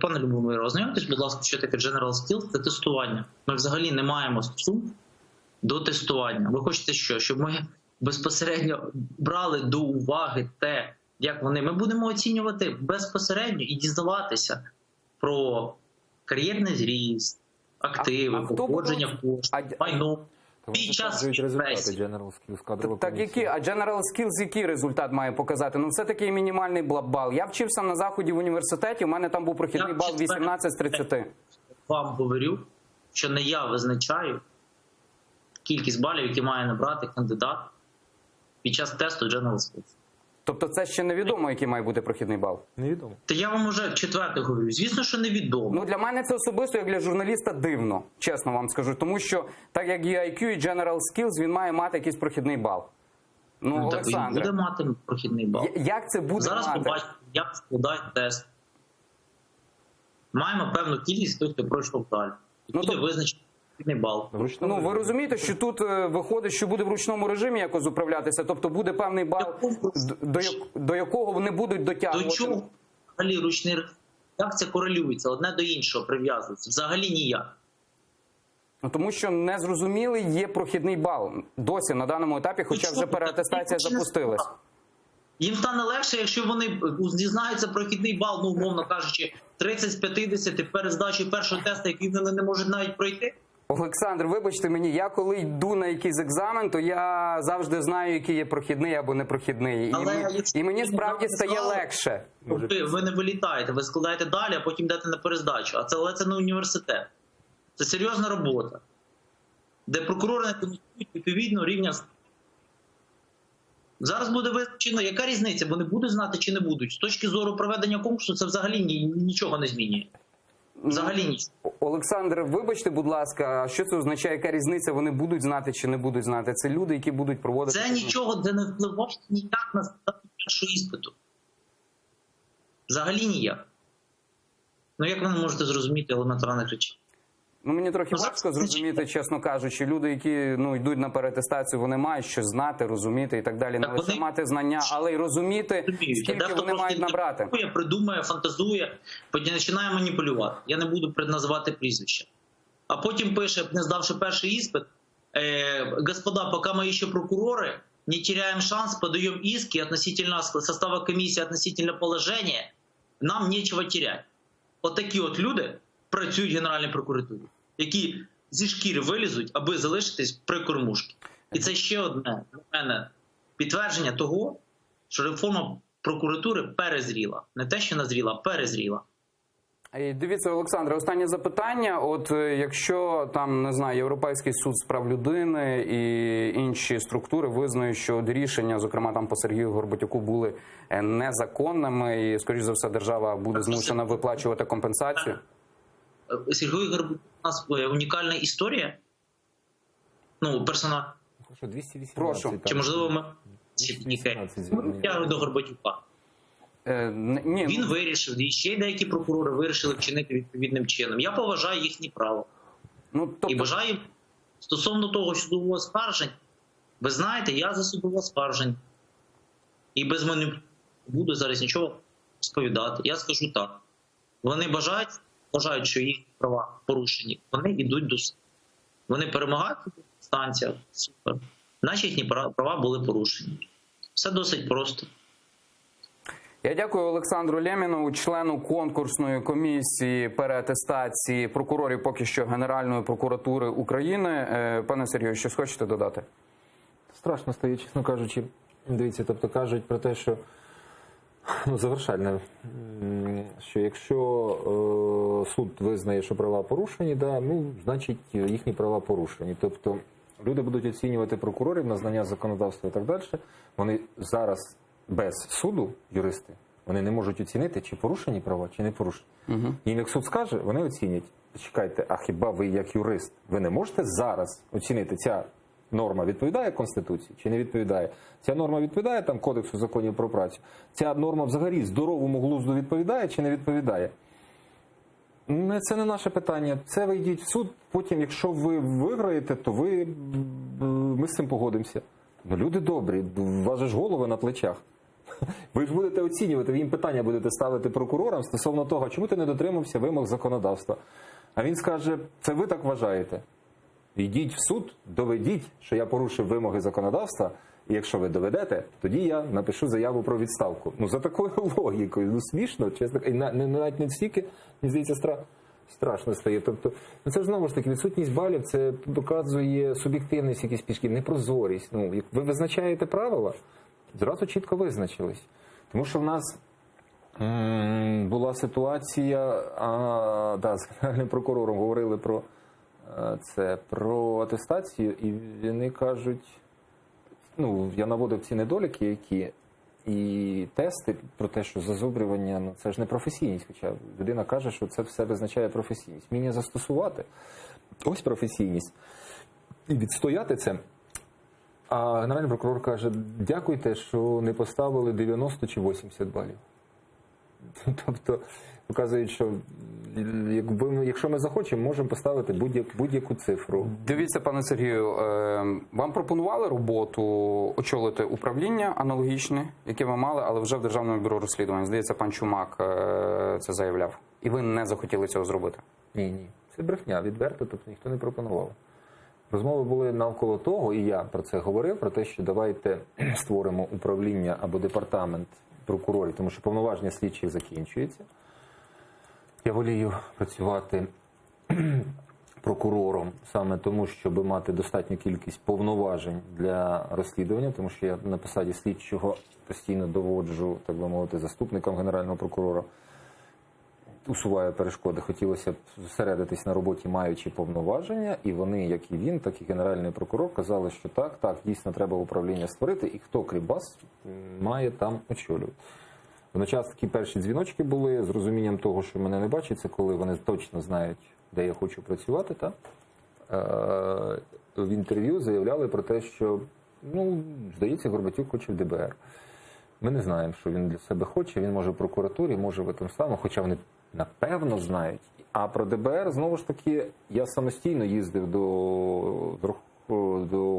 Пане Любомире, ознайомтесь, будь ласка, що таке General Skills – це тестування. Ми взагалі не маємо стосунку до тестування. Ви хочете що? Щоб ми безпосередньо брали до уваги те, як вони. Ми будемо оцінювати безпосередньо і дізнаватися про кар'єрний зріст, активи, походження коштів, майно. Під час так які? А General Skills який результат має показати? Ну все-таки мінімальний бал. Я вчився на Заході в університеті, у мене там був прохідний бал 18 з 30. Вам говорю, що не я визначаю кількість балів, які має набрати кандидат під час тесту General Skills. Тобто це ще невідомо, який має бути прохідний бал? Невідомо. Та я вам уже четверте говорю. Звісно, що невідомо. Ну, для мене це особисто, як для журналіста, дивно, чесно вам скажу. Тому що, так як є IQ і General Skills, він має мати якийсь прохідний бал. Ну, Олександре. Так він буде мати прохідний бал. Як це буде зараз мати? Зараз побачимо, як складають тест. Маємо певну кількість тих, хто пройшов далі. І буде визначено. Бал. Ну, ви розумієте, що тут виходить, що буде в ручному режимі якось управлятися, тобто буде певний бал, до якого вони будуть дотягувати. До чого взагалі ручний режим? Як це корелюється? Одне до іншого прив'язується? Взагалі ніяк. Ну, тому що незрозумілий є прохідний бал досі на даному етапі, хоча вже переатестація запустилась. Їм стане легше, якщо вони дізнаються прохідний бал, ну, умовно кажучи, 30 з 50 перед здачею першого тесту, який вони не можуть навіть пройти? Олександр, вибачте мені, я коли йду на якийсь екзамен, то я завжди знаю, який є прохідний або непрохідний. І мені справді стає легше. Ви не вилітаєте, ви складаєте далі, а потім йдете на перездачу. Але це не університет. Це серйозна робота, де прокурори не демонструють відповідно рівня. Зараз буде визначено, яка різниця, вони будуть знати чи не будуть. З точки зору проведення конкурсу це взагалі нічого не змінює. Взагалі нічого. Олександр, вибачте, будь ласка, що це означає, яка різниця, вони будуть знати чи не будуть знати? Це люди, які будуть проводити... Це нічого, де не впливає ніяк на здатність першого іспиту. Взагалі ніяк. Ну як ви не можете зрозуміти елементарних речей? Ну, мені трохи важко зрозуміти, чесно кажучи. Люди, які йдуть на переатестацію, вони мають щось знати, розуміти і так далі. Не лише мати знання, але й розуміти, скільки вони мають набрати. Придумує, фантазує, потім починає маніпулювати. Я не буду називати прізвище. А потім пише, не здавши перший іспит, господа, пока мы еще прокуроры, не теряем шанс, подаем иски относительно состава комиссии, относительно положения, нам нечего терять. От такі от люди працюють в Генеральній прокуратурі, які зі шкіри вилізуть, аби залишитись при кормушці. І це ще одне для мене підтвердження того, що реформа прокуратури перезріла. Не те, що назріла, а перезріла. Дивіться, Олександре, останнє запитання. От якщо там, не знаю, Європейський суд з прав людини і інші структури визнають, що рішення, зокрема там по Сергію Горбатюку, були незаконними, і, скоріш за все, держава буде змушена виплачувати компенсацію? Сергій Горбатюк у нас унікальна історія. Ну, персонаж. Що, 218? Прошу. Чи, можливо, ми тягнемо до Горбатюка. Ні. Він вирішив, і ще деякі прокурори вирішили вчинити відповідним чином. Я поважаю їхнє право. І бажаю стосовно того судового оскарження. Ви знаєте, я за судове оскарження. І без мене буду зараз нічого сповідати. Я скажу так. Вони бажають, що їхні права порушені. Вони йдуть до суду. Вони перемагають в інстанціях. Супер. Значить, їхні права були порушені. Все досить просто. Я дякую Олександру Лємінову, члену конкурсної комісії переатестації прокурорів поки що Генеральної прокуратури України. Пане Сергію, щось хочете додати? Страшно стає, чесно кажучи. Дивіться, тобто кажуть про те, що завершальне, що якщо суд визнає, що права порушені, значить їхні права порушені. Тобто люди будуть оцінювати прокурорів на знання законодавства і так далі. Вони зараз без суду, юристи, вони не можуть оцінити, чи порушені права, чи не порушені. І як суд скаже, вони оцінять. Чекайте, а хіба ви як юрист, ви не можете зараз оцінити, ця норма відповідає Конституції чи не відповідає? Ця норма відповідає там Кодексу законів про працю? Ця норма взагалі здоровому глузду відповідає чи не відповідає? Це не наше питання. Це ви йдіть в суд, потім, якщо ви виграєте, то ми з цим погодимося. Люди добрі, у вас же ж голови на плечах. Ви ж будете оцінювати, ви їм питання будете ставити прокурорам стосовно того, чому ти не дотримався вимог законодавства. А він скаже, це ви так вважаєте. Йдіть в суд, доведіть, що я порушив вимоги законодавства, і якщо ви доведете, тоді я напишу заяву про відставку. За такою логікою, смішно, чесно, і навіть не стільки, мені здається, страшно стає. Тобто, це ж знову ж таки, відсутність балів, це доказує суб'єктивність якісь пішки, непрозорість. Як ви визначаєте правила, зразу чітко визначились. Тому що в нас була ситуація, з генеральним прокурором говорили про атестацію, і вони кажуть, я наводив ці недоліки, які, і тести про те, що зазубрювання, це ж не професійність, хоча людина каже, що це все визначає професійність. Вміння застосувати, ось професійність, і відстояти це. А генеральний прокурор каже, дякуйте, що не поставили 90 чи 80 балів. Тобто, показують, що якщо ми захочемо, можемо поставити будь-яку цифру. Дивіться, пане Сергію, вам пропонували роботу очолити управління аналогічне, яке ви мали, але вже в Державному бюро розслідувань. Здається, пан Чумак це заявляв. І ви не захотіли цього зробити? Ні. Це брехня, відверто, тобто ніхто не пропонував. Розмови були навколо того, і я про це говорив, про те, що давайте створимо управління або департамент прокурорів, тому що повноваження слідчих закінчується. Я волію працювати прокурором саме тому, щоб мати достатню кількість повноважень для розслідування, тому що я на посаді слідчого постійно доводжу, так би мовити, заступникам генерального прокурора, усуваю перешкоди. Хотілося б зосередитись на роботі, маючи повноваження, і вони, як і він, так і генеральний прокурор, казали, що так, дійсно треба управління створити, і хто, крім вас, має там очолювати. Водночас такі перші дзвіночки були з розумінням того, що мене не бачать, це коли вони точно знають, де я хочу працювати. В інтерв'ю заявляли про те, що, здається, Горбатюк хоче в ДБР. Ми не знаємо, що він для себе хоче, він може в прокуратурі, може в тому самому, хоча вони напевно знають. А про ДБР, знову ж таки, я самостійно їздив до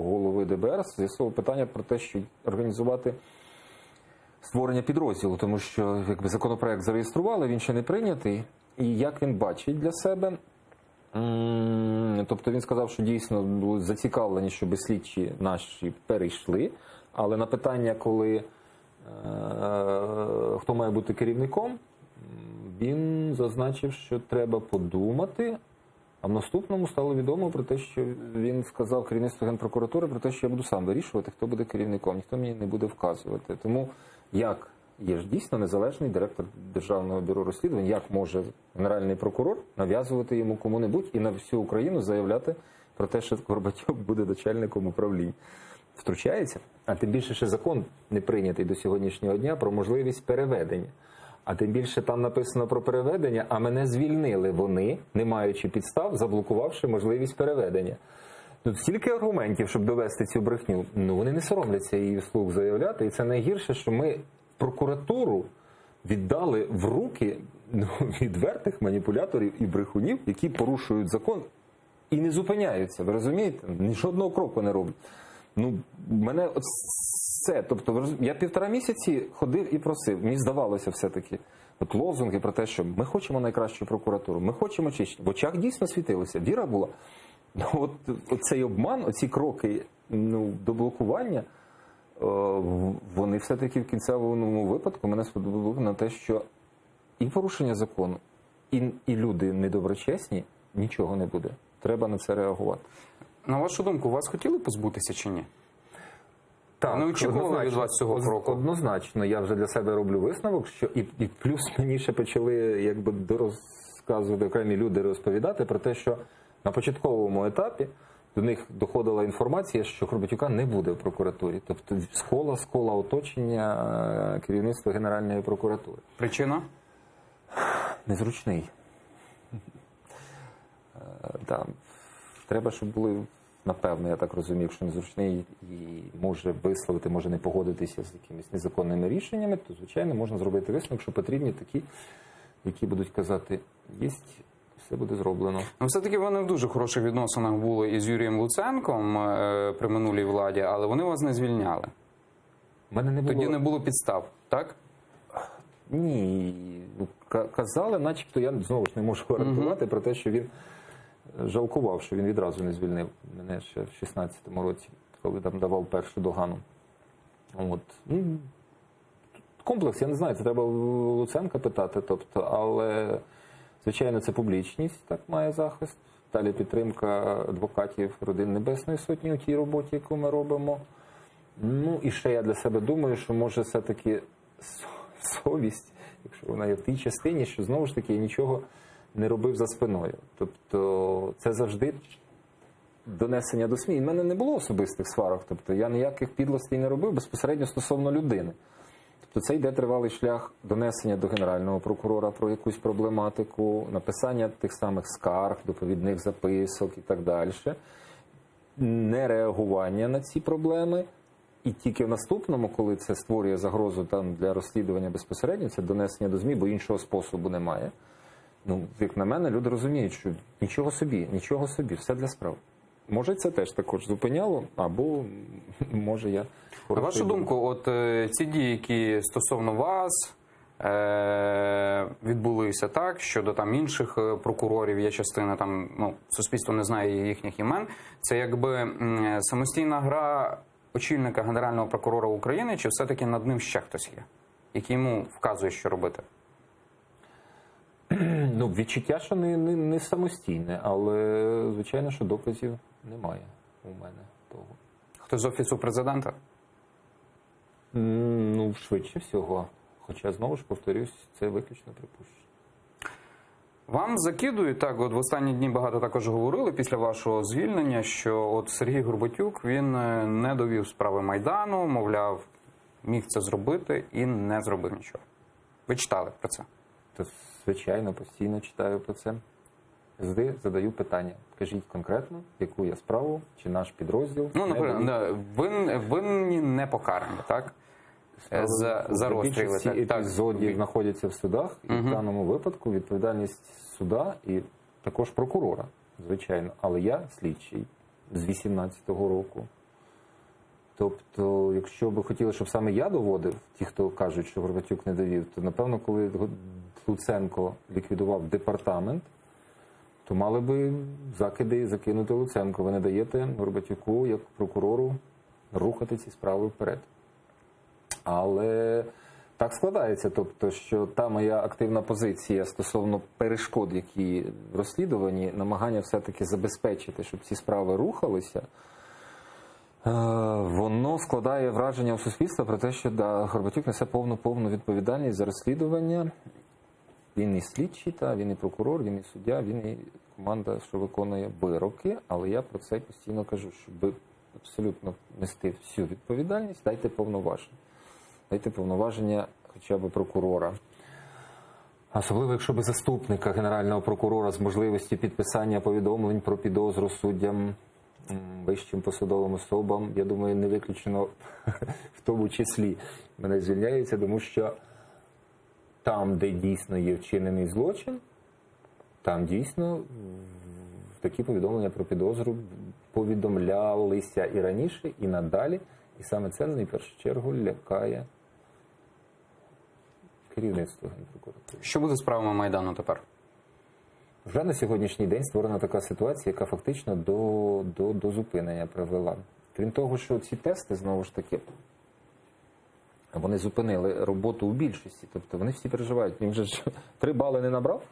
голови ДБР, з'ясував питання про те, що організувати створення підрозділу, тому що законопроект зареєстрували, він ще не прийнятий. І як він бачить для себе, тобто він сказав, що дійсно були зацікавлені, щоб слідчі наші перейшли, але на питання, коли хто має бути керівником, він зазначив, що треба подумати, а в наступному стало відомо про те, що він сказав керівництву Генпрокуратури про те, що я буду сам вирішувати, хто буде керівником, ніхто мені не буде вказувати. Тому як є ж дійсно незалежний директор Державного бюро розслідувань, як може генеральний прокурор нав'язувати йому кому-небудь і на всю Україну заявляти про те, що Горбатюк буде начальником управління. Втручається, а тим більше ще закон не прийнятий до сьогоднішнього дня про можливість переведення. А тим більше там написано про переведення, а мене звільнили вони, не маючи підстав, заблокувавши можливість переведення. Тут стільки аргументів, щоб довести цю брехню, вони не соромляться її вслух заявляти. І це найгірше, що ми прокуратуру віддали в руки відвертих маніпуляторів і брехунів, які порушують закон і не зупиняються. Ви розумієте? Ні жодного кроку не роблять. Мене це, тобто, я 1,5 місяці ходив і просив, мені здавалося все-таки, лозунги про те, що ми хочемо найкращу прокуратуру, ми хочемо чищення. В очах дійсно світилося, віра була. Оцей обман, оці кроки до блокування, вони все-таки в кінцевому випадку мене сподобали на те, що і порушення закону, і люди недоброчесні, нічого не буде. Треба на це реагувати. На вашу думку, вас хотіли позбутися чи ні? Так, не очікували від вас цього кроку? Однозначно. Я вже для себе роблю висновок, що і плюс мені ще почали розказувати окремі люди, розповідати про те, що на початковому етапі до них доходила інформація, що Горбатюка не буде в прокуратурі. Тобто з кола оточення керівництва Генеральної прокуратури. Причина? Незручний. Треба, щоб були, напевно, я так розумів, що незручний і може висловити, може не погодитися з якимись незаконними рішеннями, то, звичайно, можна зробити висновок, що потрібні такі, які будуть казати, єсть, все буде зроблено. Все-таки вони в дуже хороших відносинах були із Юрієм Луценком при минулій владі, але вони вас не звільняли. Тоді не було підстав, так? Ні. Казали, начебто, я знову ж не можу гарантувати про те, що він жалкував, що він відразу не звільнив мене ще в 16-му році, коли там давав першу догану. Комплекс, я не знаю, це треба Луценка питати, але, звичайно, це публічність, так має захист. Далі підтримка адвокатів Родин Небесної Сотні у тій роботі, яку ми робимо. І ще я для себе думаю, що може все-таки совість, якщо вона є в тій частині, що знову ж таки я нічого не робив за спиною. Тобто це завжди донесення до СМІ. У мене не було особистих сварок, тобто я ніяких підлостей не робив безпосередньо стосовно людини. Тобто це йде тривалий шлях донесення до Генерального прокурора про якусь проблематику, написання тих самих скарг, доповідних записок і так далі, нереагування на ці проблеми. І тільки в наступному, коли це створює загрозу для розслідування безпосередньо, це донесення до ЗМІ, бо іншого способу немає. Як на мене, люди розуміють, що нічого собі, все для справ. Може, це теж також зупиняло, або, може, я... На вашу думку, ці дії, які стосовно вас відбулися так, щодо інших прокурорів, є частина, суспільство не знає їхніх імен, це якби самостійна гра очільника Генерального прокурора України, чи все-таки над ним ще хтось є, який йому вказує, що робити? Ну, відчуття, що не самостійне, але, звичайно, що доказів немає у мене того. Хто з Офісу президента? Ну, швидше всього. Хоча, знову ж повторюсь, це виключно припущення. Вам закидують, так, от в останні дні багато також говорили після вашого звільнення, що от Сергій Горбатюк, він не довів справи Майдану, мовляв, міг це зробити і не зробив нічого. Ви читали про це? То, звичайно, постійно читаю про це. Завжди задаю питання. Кажіть конкретно, яку я справу, чи наш підрозділ. Ну, наприклад, винні не покарані, так? За розстріли. Більшості епізодів знаходяться в судах, і в даному випадку відповідальність суда і також прокурора, звичайно. Але я слідчий з 18-го року. Тобто, якщо би хотіли, щоб саме я доводив, ті, хто кажуть, що Горбатюк не довів, то, напевно, коли Луценко ліквідував департамент, то мали би закиди закинути Луценко. Ви не даєте Горбатюку, як прокурору, рухати ці справи вперед. Але так складається, тобто, що та моя активна позиція стосовно перешкод, які в розслідуванні, намагання все-таки забезпечити, щоб ці справи рухалися, воно складає враження у суспільства про те, що Горбатюк несе повну відповідальність за розслідування. Він і слідчий, він і прокурор, він і суддя, він і команда, що виконує вироки. Але я про це постійно кажу, щоб абсолютно нести всю відповідальність, дайте повноваження. Дайте повноваження хоча б прокурора. Особливо, якщо б заступника Генерального прокурора з можливістю підписання повідомлень про підозру суддям, вищим посадовим особам, я думаю, не виключено в тому числі мене звільняється, тому що там, де дійсно є вчинений злочин, там дійсно такі повідомлення про підозру повідомлялися і раніше, і надалі. І саме це, в першу чергу, лякає керівництво Генпрокуратури. Що буде з справами Майдану тепер? Вже на сьогоднішній день створена така ситуація, яка фактично до зупинення привела. Крім того, що ці тести, знову ж таки, вони зупинили роботу у більшості. Тобто вони всі переживають. Він же 3 бали не набрав,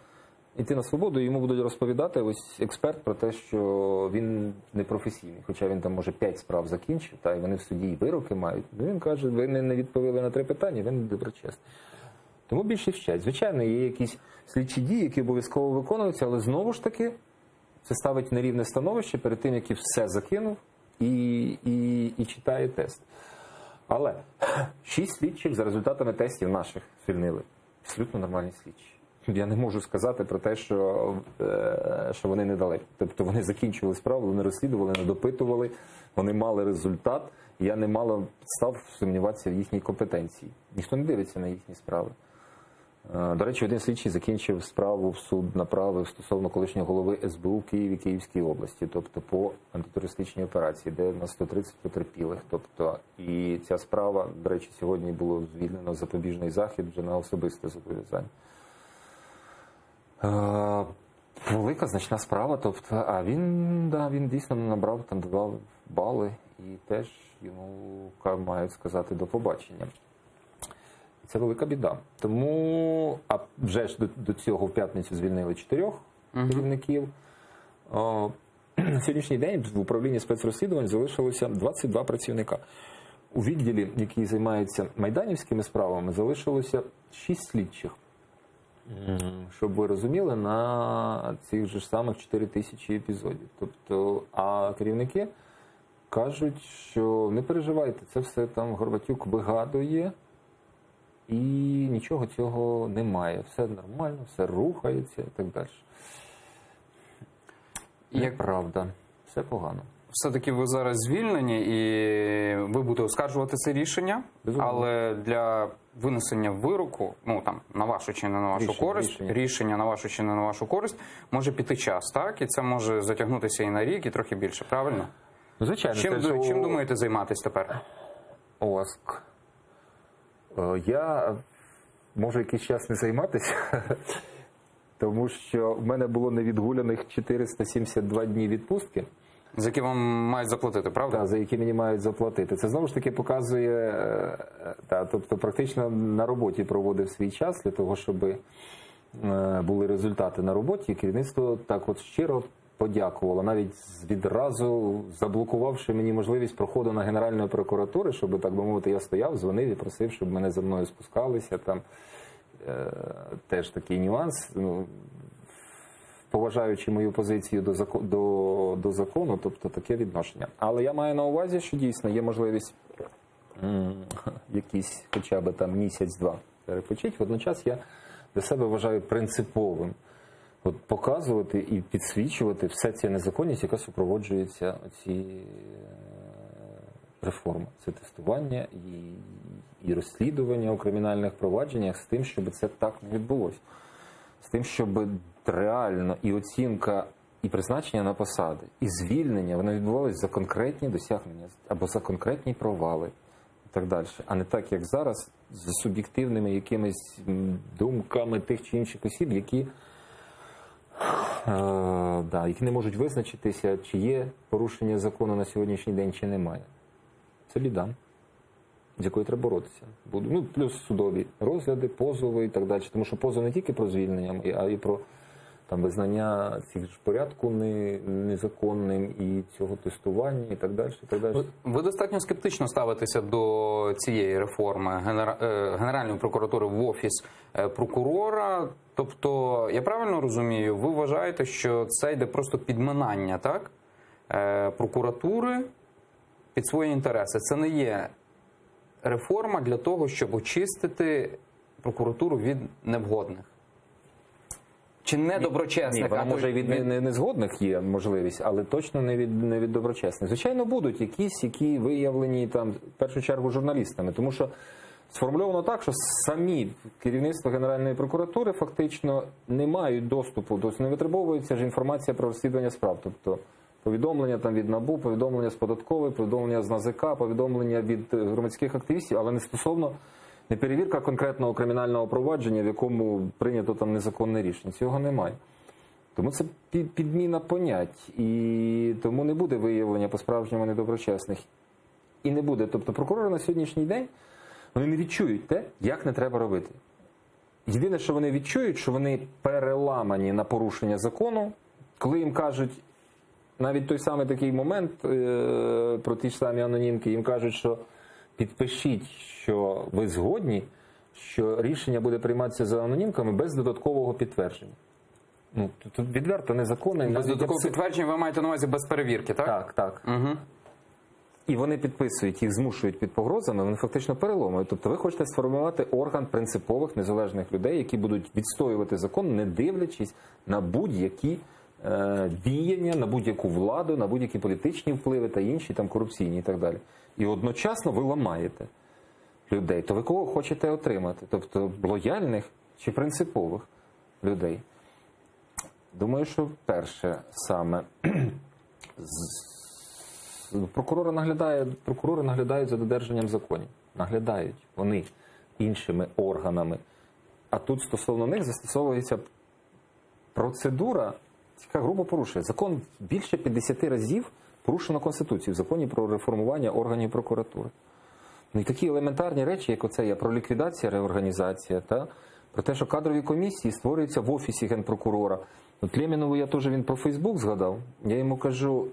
іти на свободу, і йому будуть розповідати ось експерт про те, що він непрофесійний. Хоча він там, може, 5 справ закінчив, і вони в суді і вироки мають. Він каже, ви не відповіли на 3 питання, ви не доброчесний. Тому більшість вчать. Звичайно, є якісь слідчі дії, які обов'язково виконуються, але знову ж таки це ставить на рівне становище перед тим, як і все закинув і читає тест. Але 6 слідчих за результатами тестів наших звільнили. Абсолютно нормальні слідчі. Я не можу сказати про те, що вони не дали. Тобто вони закінчували справу, вони розслідували, не допитували, вони мали результат. Я не мала підстав сумніватися в їхній компетенції. Ніхто не дивиться на їхні справи. До речі, один слідчий закінчив справу, в суд направив стосовно колишнього голови СБУ в Києві, Київській області, тобто по антитерористичній операції, де на 130 потерпілих. Тобто, і ця справа, до речі, сьогодні було звільнено запобіжний захід вже на особисте зобов'язання. Велика, значна справа, тобто, а він дійсно набрав там 2 бали і теж йому мають сказати до побачення. Це велика біда. Тому, а вже ж до цього в п'ятницю звільнили 4 керівників. На сьогоднішній день в управлінні спецрозслідувань залишилося 22 працівника. У відділі, який займається майданівськими справами, залишилося 6 слідчих. Щоб ви розуміли, на цих же ж самих 4 тисячі епізодів. Тобто, а керівники кажуть, що не переживайте, це все там Горбатюк вигадує, і нічого цього немає. Все нормально, все рухається і так далі. Неправда. Все погано. Все-таки ви зараз звільнені і ви будете оскаржувати це рішення, але для винесення вироку, на вашу чи не на вашу користь, рішення на вашу чи не на вашу користь, може піти час, так? І це може затягнутися і на рік, і трохи більше, правильно? Звичайно. Чим думаєте займатися тепер? ОСК. Я можу якийсь час не займатися, тому що в мене було невідгуляних 472 дні відпустки. За які вам мають заплатити, правда? Так, за які мені мають заплатити. Це знову ж таки показує, тобто практично на роботі проводив свій час для того, щоб були результати на роботі, керівництво так от щиро подякувало, навіть відразу заблокувавши мені можливість проходу на Генеральної прокуратури, щоб, так би мовити, я стояв, дзвонив і просив, щоб мене за мною спускалися. Там теж такий нюанс. Ну, поважаючи мою позицію до закону, тобто таке відношення. Але я маю на увазі, що дійсно є можливість якийсь хоча б там місяць-два перепочити. Водночас я для себе вважаю принциповим от показувати і підсвічувати все ця незаконність, яка супроводжується ці реформи. Це тестування і розслідування у кримінальних провадженнях з тим, щоб це так не відбулося. З тим, щоб реально і оцінка, і призначення на посади, і звільнення, вони відбувалися за конкретні досягнення або за конкретні провали і так далі. А не так, як зараз, з суб'єктивними якимись думками тих чи інших осіб, які не можуть визначитися, чи є порушення закону на сьогоднішній день, чи немає. Це біда, з якою треба боротися. Ну, плюс судові розгляди, позови і так далі. Тому що позов не тільки про звільнення, а й про там, визнання цих ж порядку незаконним і цього тестування і так далі. І так далі. Ви достатньо скептично ставитеся до цієї реформи Генеральної прокуратури в офіс прокурора. Тобто, я правильно розумію, ви вважаєте, що це йде просто підминання, так? Прокуратури під свої інтереси. Це не є реформа для того, щоб очистити прокуратуру від невгодних. Чи недоброчесних? Ні, вона може від незгодних є можливість, але точно не від доброчесних. Звичайно, будуть якісь, які виявлені там, в першу чергу, журналістами. Тому що сформульовано так, що самі керівництво Генеральної прокуратури фактично не мають доступу, тобто не витребовується ж інформація про розслідування справ. Тобто повідомлення там від НАБУ, повідомлення з податкової, повідомлення з НАЗК, повідомлення від громадських активістів, але не стосовно не перевірка конкретного кримінального провадження, в якому прийнято там незаконне рішення. Цього немає. Тому це підміна понять. І тому не буде виявлення по-справжньому недоброчесних. І не буде. Тобто прокурори на сьогоднішній день, вони не відчують те, як не треба робити. Єдине, що вони відчують, що вони переламані на порушення закону, коли їм кажуть, навіть той самий такий момент про ті ж самі анонімки, їм кажуть, що підпишіть, що ви згодні, що рішення буде прийматися за анонімками без додаткового підтвердження. Ну, тут відверто незаконно. Без додаткового підтвердження ви маєте на увазі без перевірки, так? Так, так. Угу. І вони підписують, їх змушують під погрозами, вони фактично переломують. Тобто ви хочете сформувати орган принципових, незалежних людей, які будуть відстоювати закон, не дивлячись на будь-які діяння, на будь-яку владу, на будь-які політичні впливи та інші, там корупційні і так далі. І одночасно ви ламаєте людей. То ви кого хочете отримати? Тобто лояльних чи принципових людей? Думаю, що перше саме прокурори наглядають за додержанням законів. Наглядають вони іншими органами. А тут стосовно них застосовується процедура, яка грубо порушує. Закон більше 50 разів порушено Конституцію в законі про реформування органів прокуратури. Ну і такі елементарні речі, як оце є про ліквідацію, реорганізація, та про те, що кадрові комісії створюються в офісі Генпрокурора. От Лємінову я теж, він про Фейсбук згадав. Я йому кажу,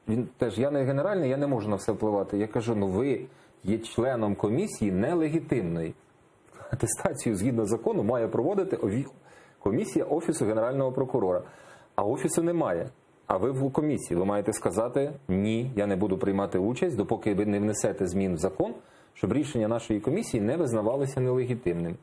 він теж, я не генеральний, я не можу на все впливати. Я кажу, ну ви є членом комісії нелегітимної. Атестацію згідно закону має проводити комісія Офісу Генерального прокурора. А офісу немає. А ви в комісії, ви маєте сказати, ні, я не буду приймати участь, допоки ви не внесете змін в закон, щоб рішення нашої комісії не визнавалися нелегітимним.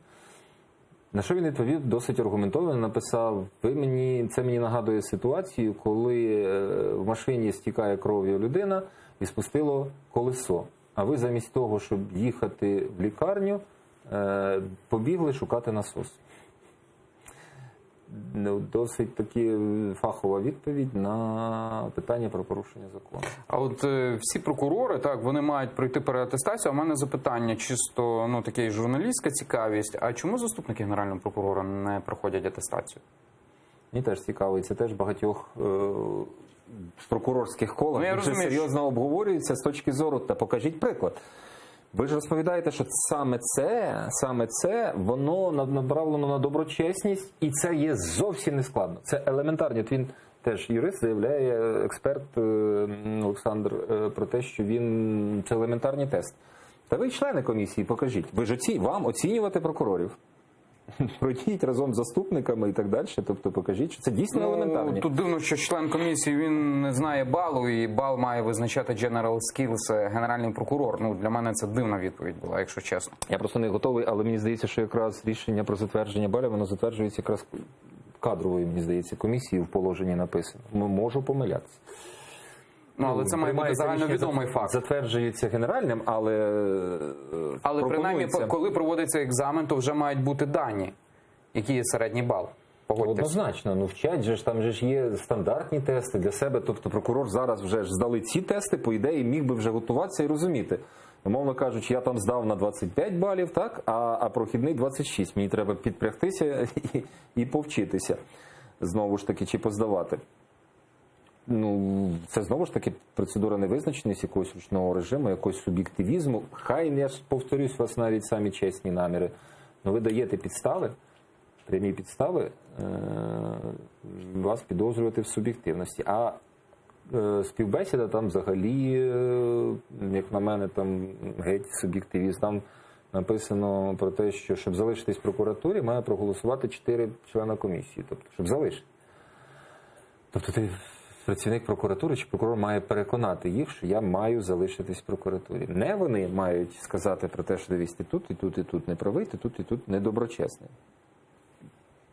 На що він відповів досить аргументовано, написав, це мені нагадує ситуацію, коли в машині стікає кров'ю людина і спустило колесо. А ви замість того, щоб їхати в лікарню, побігли шукати насос. Досить таки фахова відповідь на питання про порушення закону. А от всі прокурори, так, вони мають пройти переатестацію. А в мене запитання чисто, ну, таке журналістська цікавість. А чому заступники Генерального прокурора не проходять атестацію? Мені теж цікаво, і це теж багатьох в прокурорських колах Ну, я дуже розумію, серйозно обговорюється з точки зору, та покажіть приклад. Ви ж розповідаєте, що саме це, воно направлено на доброчесність, і це є зовсім не складно. Це елементарні. От він теж юрист, заявляє, експерт Олександр, про те, що це елементарні тести. Та ви члени комісії, покажіть. Ви ж вам оцінювати прокурорів. Пройдіть разом з заступниками і так далі. Тобто покажіть, що це дійсно елементарні. Тут дивно, що член комісії, він не знає балу, і бал має визначати General Skills генеральний прокурор. Для мене це дивна відповідь була, якщо чесно. Я просто не готовий, але мені здається, що якраз рішення про затвердження балів, воно затверджується якраз кадровою, мені здається, комісією в положенні написано. Можу помилятися. Але це має бути загальновідомий факт. Затверджується генеральним, але принаймні, коли проводиться екзамен, то вже мають бути дані, який є середній бал. Погодьтесь. Однозначно, вчать же ж, там же ж є стандартні тести для себе, тобто прокурор зараз вже ж здали ці тести, по ідеї міг би вже готуватися і розуміти. Умовно кажучи, я там здав на 25 балів, так, а прохідний 26. Мені треба підпрягтися і повчитися, знову ж таки, чи поздавати. Це знову ж таки процедура невизначеність якогось ручного режиму, якогось суб'єктивізму. Хай, я ж повторюсь, у вас навіть самі чесні наміри. Ви даєте підстави, прямі підстави вас підозрювати в суб'єктивності. А співбесіда там взагалі, як на мене, там геть суб'єктивізм. Там написано про те, що щоб залишитись в прокуратурі, має проголосувати 4 члена комісії. Тобто, щоб залишити. Тобто ти працівник прокуратури чи прокурор має переконати їх, що я маю залишитись в прокуратурі. Не вони мають сказати про те, що дивись, ти тут, і тут не правий, ти тут, і тут недоброчесний.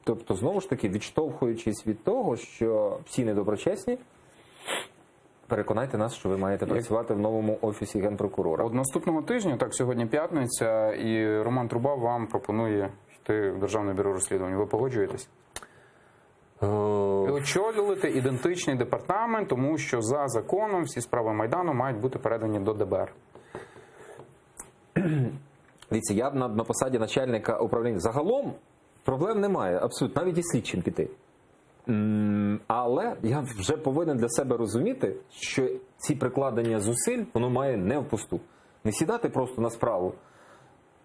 Тобто, знову ж таки, відштовхуючись від того, що всі недоброчесні, переконайте нас, що ви маєте працювати в новому офісі Генпрокурора. От наступного тижня, так, сьогодні п'ятниця, і Роман Труба вам пропонує йти в Державне бюро розслідувань. Ви погоджуєтесь? І очолювати ідентичний департамент, тому що за законом всі справи Майдану мають бути передані до ДБР. Дивіться, я на посаді начальника управління. Загалом проблем немає, абсолютно, навіть і слідчим піти. Але я вже повинен для себе розуміти, що ці прикладення зусиль, воно має не впусту. Не сідати просто на справу,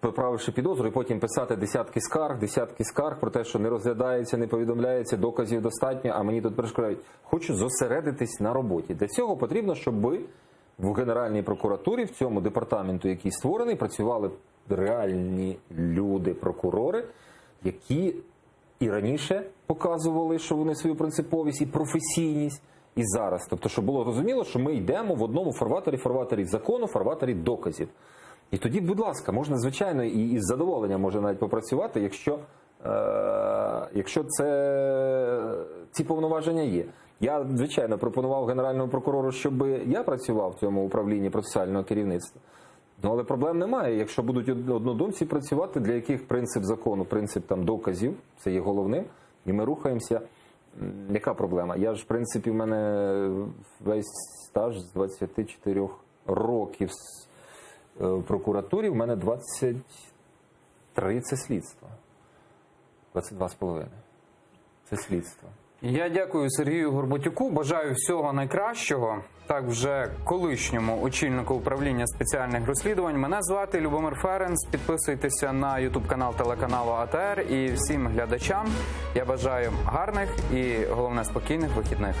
поправивши підозру, і потім писати десятки скарг про те, що не розглядається, не повідомляється, доказів достатньо, а мені тут перешкоджають. Хочу зосередитись на роботі. Для цього потрібно, щоб ви в Генеральній прокуратурі, в цьому департаменту, який створений, працювали реальні люди, прокурори, які і раніше показували, що вони свою принциповість і професійність, і зараз. Тобто, щоб було зрозуміло, що ми йдемо в одному фарватері закону, фарватері доказів. І тоді, будь ласка, можна, звичайно, і з задоволенням може навіть попрацювати, якщо ці повноваження є. Я, звичайно, пропонував Генеральному прокурору, щоб я працював в цьому управлінні процесуального керівництва. Але проблем немає. Якщо будуть однодумці працювати, для яких принцип закону, принцип там доказів, це є головним, і ми рухаємося. Яка проблема? Я ж, в принципі, в мене весь стаж з 24 років в прокуратурі, в мене 23 – це слідство. 22,5 – це слідство. Я дякую Сергію Горбатюку, бажаю всього найкращого, так вже колишньому очільнику управління спеціальних розслідувань. Мене звати Любомир Ференц, підписуйтеся на YouTube-канал телеканалу АТР і всім глядачам я бажаю гарних і, головне, спокійних вихідних.